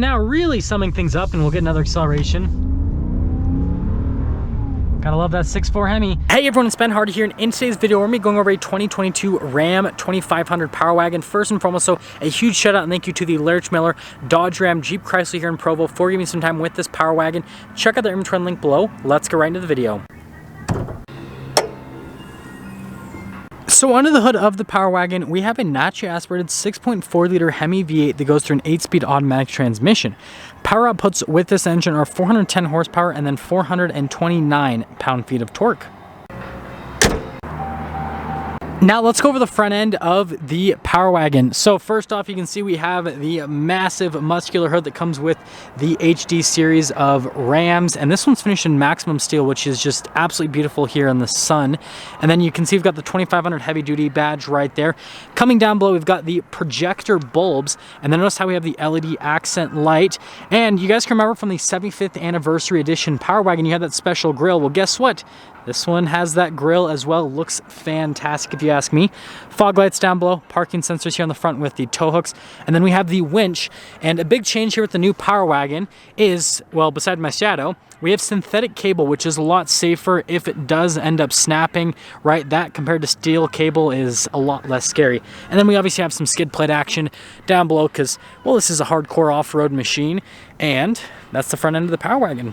Now really summing things up, and we'll get another acceleration. Gotta love that 6.4 Hemi. Hey everyone, it's Ben Hardy here, and in today's video we're gonna be going over a 2022 Ram 2500 Power Wagon. First and foremost, so a huge shout out and thank you to the Larich Miller Dodge Ram Jeep Chrysler here in Provo for giving me some time with this Power Wagon. Check out the inventory link below. Let's get right into the video. So under the hood of the Power Wagon, we have a naturally aspirated 6.4 liter Hemi V8 that goes through an 8-speed automatic transmission. Power outputs with this engine are 410 horsepower and then 429 pound-feet of torque. Now let's go over the front end of the Power Wagon. So first off, you can see we have the massive muscular hood that comes with the HD series of Rams, and this one's finished in maximum steel, which is just absolutely beautiful here in the sun. And then you can see we've got the 2500 heavy duty badge right there. Coming down below, we've got the projector bulbs, and then notice how we have the LED accent light. And you guys can remember from the 75th anniversary edition Power Wagon, you had that special grille. Well, guess what? This one has that grille as well. Looks fantastic if you ask me. Fog lights down below, parking sensors here on the front with the tow hooks, and then we have the winch. And a big change here with the new Power Wagon is, well, beside my shadow, we have synthetic cable, which is a lot safer if it does end up snapping, right? That compared to steel cable is a lot less scary. And then we obviously have some skid plate action down below because, well, this is a hardcore off-road machine, and that's the front end of the Power Wagon.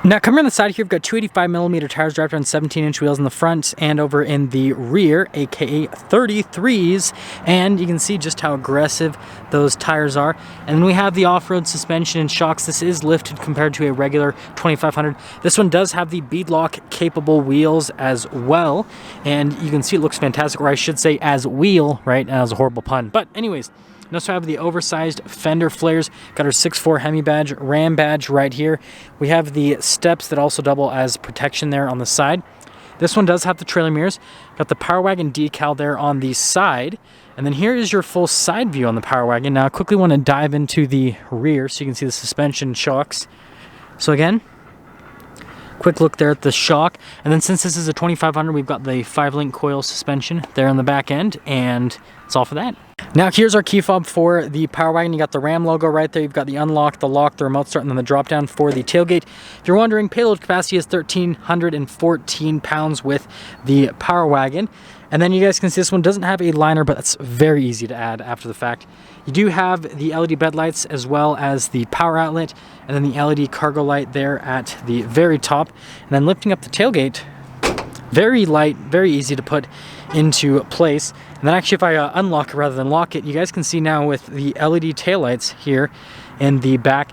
Now coming on the side here, we've got 285mm tires wrapped around 17-inch wheels in the front and over in the rear, aka 33s, and you can see just how aggressive those tires are. And then we have the off-road suspension and shocks. This is lifted compared to a regular 2500. This one does have the beadlock capable wheels as well, and you can see it looks fantastic, or I should say as wheel, right? That was a horrible pun, but anyways. Notice we have the oversized fender flares, got our 6.4 Hemi badge, Ram badge right here. We have the steps that also double as protection there on the side. This one does have the trailer mirrors, got the Power Wagon decal there on the side. And then here is your full side view on the Power Wagon. Now I quickly want to dive into the rear so you can see the suspension shocks. So again, quick look there at the shock. And then since this is a 2500, we've got the 5-link coil suspension there on the back end, and that's all for that. Now here's our key fob for the Power Wagon. You got the Ram logo right there. You've got the unlock, the lock, the remote start, and then the drop down for the tailgate. If you're wondering, payload capacity is 1,314 pounds with the Power Wagon. And then you guys can see this one doesn't have a liner, but that's very easy to add after the fact. You do have the LED bed lights as well as the power outlet, and then the LED cargo light there at the very top. And then lifting up the tailgate, very light, very easy to put into place. And then actually if I unlock it rather than lock it, you guys can see now with the LED taillights here in the back,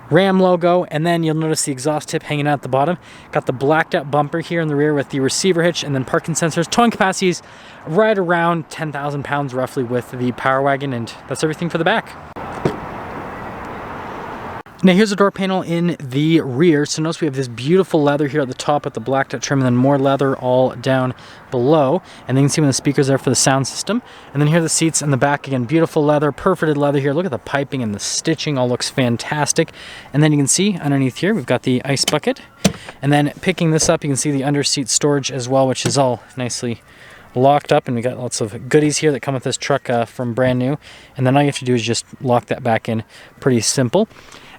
Ram logo, and then you'll notice the exhaust tip hanging out at the bottom. Got the blacked out bumper here in the rear with the receiver hitch, and then parking sensors. Towing capacity is right around 10,000 pounds roughly with the Power Wagon, and that's everything for the back. Now here's the door panel in the rear. So notice we have this beautiful leather here at the top with the blacked out trim, and then more leather all down below. And then you can see when the speakers there for the sound system. And then here are the seats in the back. Again, beautiful leather, perforated leather here. Look at the piping and the stitching, all looks fantastic. And then you can see underneath here, we've got the ice bucket. And then picking this up, you can see the under seat storage as well, which is all nicely locked up, and we got lots of goodies here that come with this truck from brand new. And then all you have to do is just lock that back in. Pretty simple.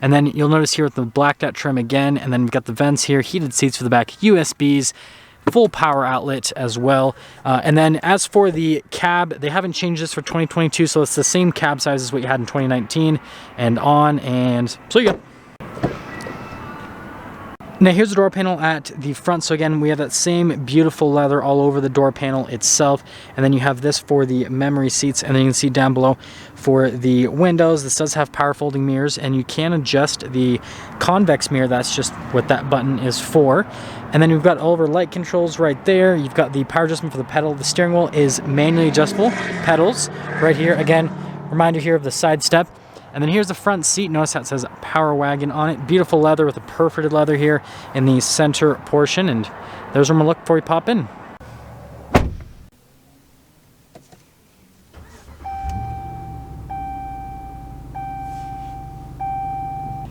And then you'll notice here with the blacked out trim again, and then we've got the vents here, heated seats for the back, USBs, full power outlet as well. And then as for the cab, they haven't changed this for 2022, so it's the same cab size as what you had in 2019 and on, and so you go. Now here's the door panel at the front. So again, we have that same beautiful leather all over the door panel itself. And then you have this for the memory seats. And then you can see down below for the windows, this does have power folding mirrors, and you can adjust the convex mirror. That's just what that button is for. And then you've got all of our light controls right there. You've got the power adjustment for the pedal. The steering wheel is manually adjustable pedals right here. Again, reminder here of the side step. And then here's the front seat. Notice how it says Power Wagon on it. Beautiful leather with a perforated leather here in the center portion. And there's where I'm going to look before we pop in.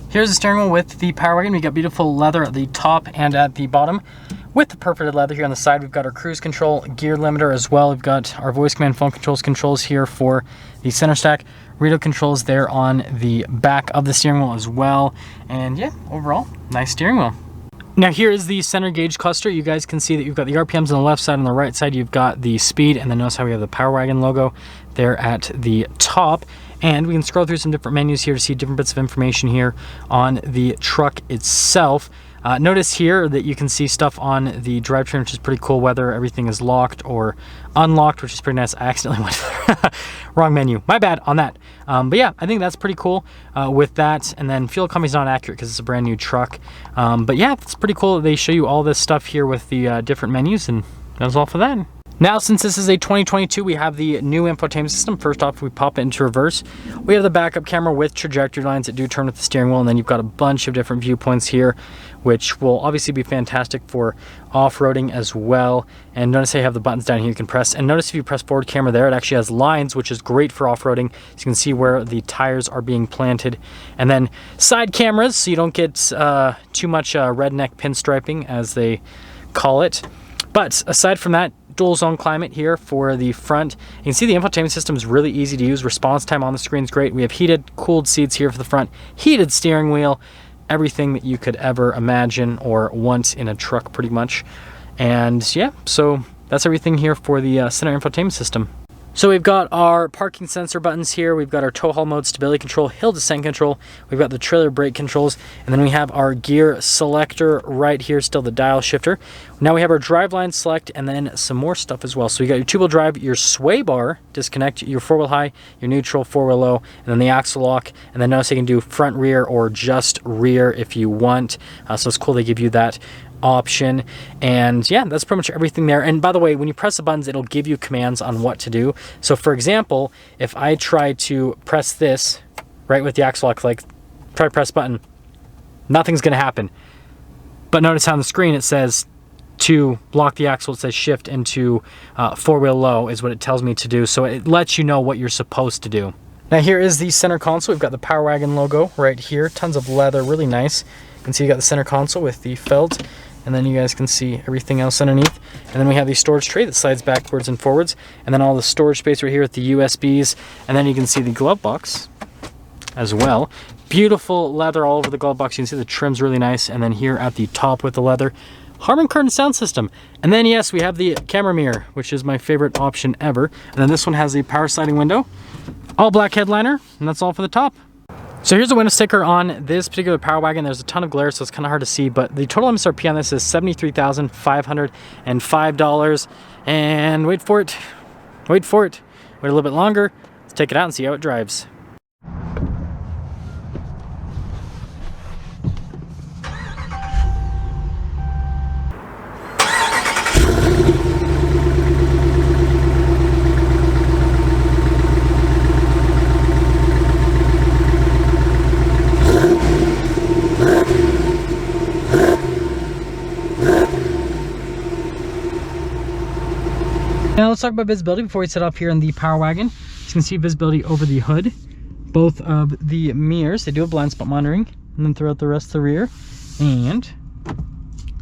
Here's the steering wheel with the Power Wagon. We got beautiful leather at the top and at the bottom. With the perforated leather here on the side, we've got our cruise control, gear limiter as well. We've got our voice command phone controls here for the center stack. radio controls there on the back of the steering wheel as well. And yeah, overall, nice steering wheel. Now here is the center gauge cluster. You guys can see that you've got the RPMs on the left side. On the right side, you've got the speed, and then notice how we have the Power Wagon logo there at the top. And we can scroll through some different menus here to see different bits of information here on the truck itself. Notice here that you can see stuff on the drivetrain, which is pretty cool, whether everything is locked or unlocked, which is pretty nice. I accidentally went wrong menu. My bad on that. But yeah, I think that's pretty cool with that. And then fuel economy is not accurate because it's a brand new truck. But yeah, it's pretty cool that they show you all this stuff here with the different menus, and that was all for that. Now, since this is a 2022, we have the new infotainment system. First off, we pop it into reverse. We have the backup camera with trajectory lines that do turn with the steering wheel, and then you've got a bunch of different viewpoints here, which will obviously be fantastic for off-roading as well. And notice how you have the buttons down here you can press. And notice if you press forward camera there, it actually has lines, which is great for off-roading. So you can see where the tires are being planted. And then side cameras, so you don't get too much redneck pinstriping, as they call it. But aside from that, dual zone climate here for the front. You can see the infotainment system is really easy to use. Response time on the screen is great. We have heated, cooled seats here for the front, heated steering wheel, everything that you could ever imagine or want in a truck pretty much. And yeah, so that's everything here for the center infotainment system. So we've got our parking sensor buttons here. We've got our tow haul mode, stability control, hill descent control. We've got the trailer brake controls. And then we have our gear selector right here, still the dial shifter. Now we have our driveline select and then some more stuff as well. So you got your two-wheel drive, your sway bar, disconnect, your four-wheel high, your neutral, four-wheel low, and then the axle lock. And then notice you can do front, rear, or just rear if you want. So it's cool they give you that option. And yeah, that's pretty much everything there. And by the way, when you press the buttons, it'll give you commands on what to do. So for example, if I try to press this right with the axle lock, like try to press button, nothing's going to happen. But notice how on the screen it says to lock the axle, it says shift into four-wheel low is what it tells me to do. So it lets you know what you're supposed to do. Now here is the center console. We've got the Power Wagon logo right here. Tons of leather, really nice. You can see you got the center console with the felt. And then you guys can see everything else underneath. And then we have the storage tray that slides backwards and forwards. And then all the storage space right here with the USBs. And then you can see the glove box as well. Beautiful leather all over the glove box. You can see the trim's really nice. And then here at the top with the leather, Harman Kardon sound system. And then yes, we have the camera mirror, which is my favorite option ever. And then this one has the power sliding window, all black headliner, and that's all for the top. So here's a window sticker on this particular Power Wagon. There's a ton of glare, so it's kind of hard to see, but the total MSRP on this is $73,505. And wait for it, wait a little bit longer. Let's take it out and see how it drives. Now let's talk about visibility before we set up here in the Power Wagon. You can see visibility over the hood, both of the mirrors. They do have blind spot monitoring, and then throughout the rest of the rear. And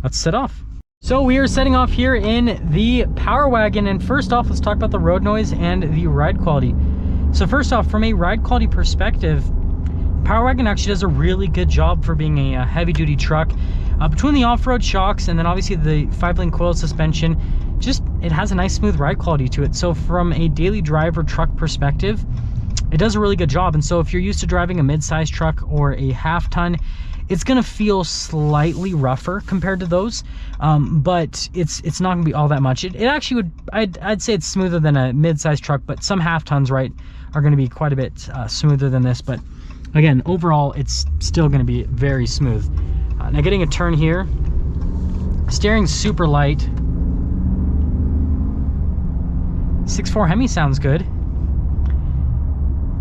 let's set off. So we are setting off here in the Power Wagon, and first off, let's talk about the road noise and the ride quality. So first off, from a ride quality perspective, Power Wagon actually does a really good job for being a heavy-duty truck. Between the off-road shocks and then obviously the 5-link coiled suspension, it has a nice smooth ride quality to it. So from a daily driver truck perspective, it does a really good job. And so if you're used to driving a mid-size truck or a half-ton, it's going to feel slightly rougher compared to those, but it's not going to be all that much. It actually would, I'd say it's smoother than a mid-size truck, but some half-tons, right, are going to be quite a bit smoother than this. But again, overall, it's still going to be very smooth. Now getting a turn here, steering's super light. 6.4 Hemi sounds good.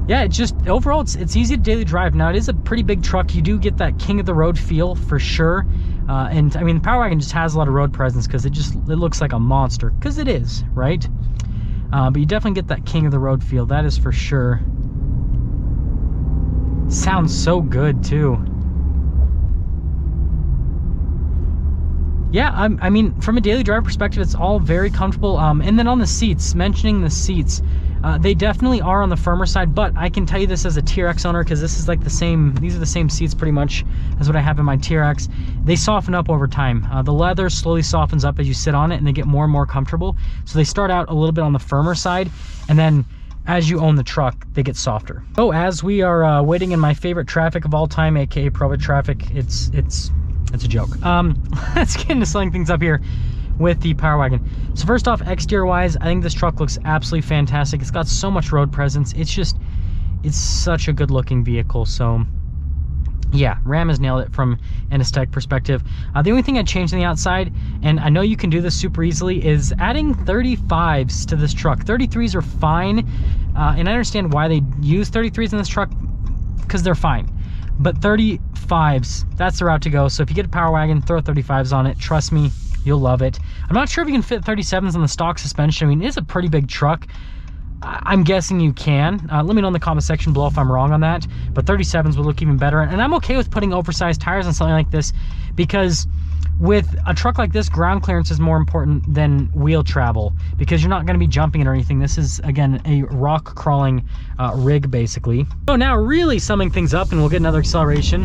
Yeah, overall it's easy to daily drive. Now it is a pretty big truck. You do get that king of the road feel for sure. And I mean, the Power Wagon just has a lot of road presence because it looks like a monster, because it is, right? But you definitely get that king of the road feel, that is for sure. Sounds so good too. Yeah, I mean, from a daily driver perspective, it's all very comfortable. And then on the seats, mentioning the seats, They definitely are on the firmer side, but I can tell you this as a TRX owner, because this is like the same, these are the same seats pretty much as what I have in my TRX. They soften up over time. The leather slowly softens up as you sit on it, and they get more and more comfortable. So they start out a little bit on the firmer side, and then as you own the truck, they get softer. Oh, as we are waiting in my favorite traffic of all time, aka Provo traffic, it's a joke. Let's get into selling things up here with the Power Wagon. So first off, exterior wise, I think this truck looks absolutely fantastic. It's got so much road presence. It's such a good looking vehicle. So yeah, Ram has nailed it from an aesthetic perspective. The only thing I'd change on the outside, and I know you can do this super easily, is adding 35s to this truck. 33s are fine, and I understand why they use 33s in this truck, because they're fine. But 35s, that's the route to go. So if you get a Power Wagon, throw 35s on it. Trust me, you'll love it. I'm not sure if you can fit 37s on the stock suspension. I mean, it is a pretty big truck. I'm guessing you can. Let me know in the comment section below if I'm wrong on that, but 37s would look even better. And I'm okay with putting oversized tires on something like this, because with a truck like this, ground clearance is more important than wheel travel, because you're not going to be jumping it or anything. This is, again, a rock crawling rig, basically. So now really summing things up, and we'll get another acceleration.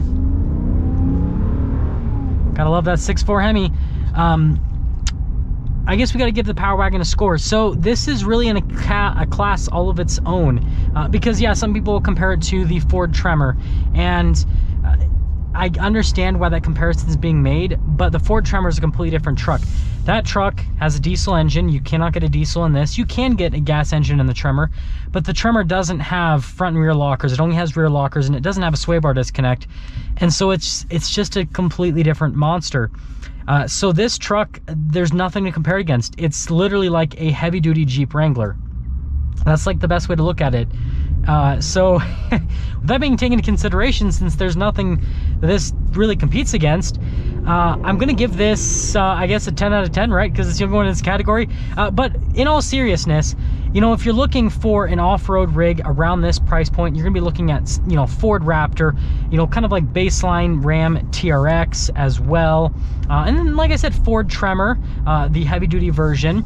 Gotta love that 6.4 Hemi. I guess we got to give the Power Wagon a score. So this is really in a class all of its own, because yeah, some people will compare it to the Ford Tremor, and I understand why that comparison is being made, but the Ford Tremor is a completely different truck. That truck has a diesel engine. You cannot get a diesel in this. You can get a gas engine in the Tremor, but the Tremor doesn't have front and rear lockers. It only has rear lockers, and it doesn't have a sway bar disconnect, and so it's just a completely different monster. So this truck, there's nothing to compare against. It's literally like a heavy-duty Jeep Wrangler. That's like the best way to look at it. So with that being taken into consideration, since there's nothing that this really competes against, I'm gonna give this I guess a 10 out of 10, right? Because it's going in this category. But in all seriousness, you know, if you're looking for an off-road rig around this price point, you're gonna be looking at, you know, Ford Raptor, you know, kind of like baseline Ram TRX as well, and then, like I said, Ford Tremor, the heavy-duty version.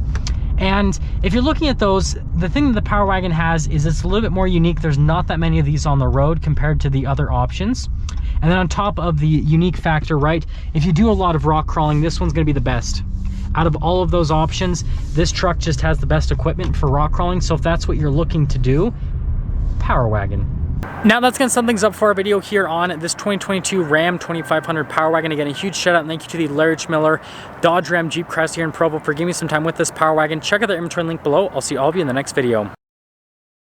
And if you're looking at those, the thing that the Power Wagon has is it's a little bit more unique. There's not that many of these on the road compared to the other options. And then on top of the unique factor, right, if you do a lot of rock crawling, this one's gonna be the best. Out of all of those options, this truck just has the best equipment for rock crawling. So if that's what you're looking to do, Power Wagon. Now that's going to sum things up for our video here on this 2022 Ram 2500 Power Wagon. Again, a huge shout out and thank you to the Larry Miller Dodge Ram Jeep Crest here in Provo for giving me some time with this Power Wagon. Check out their inventory link below. I'll see all of you in the next video.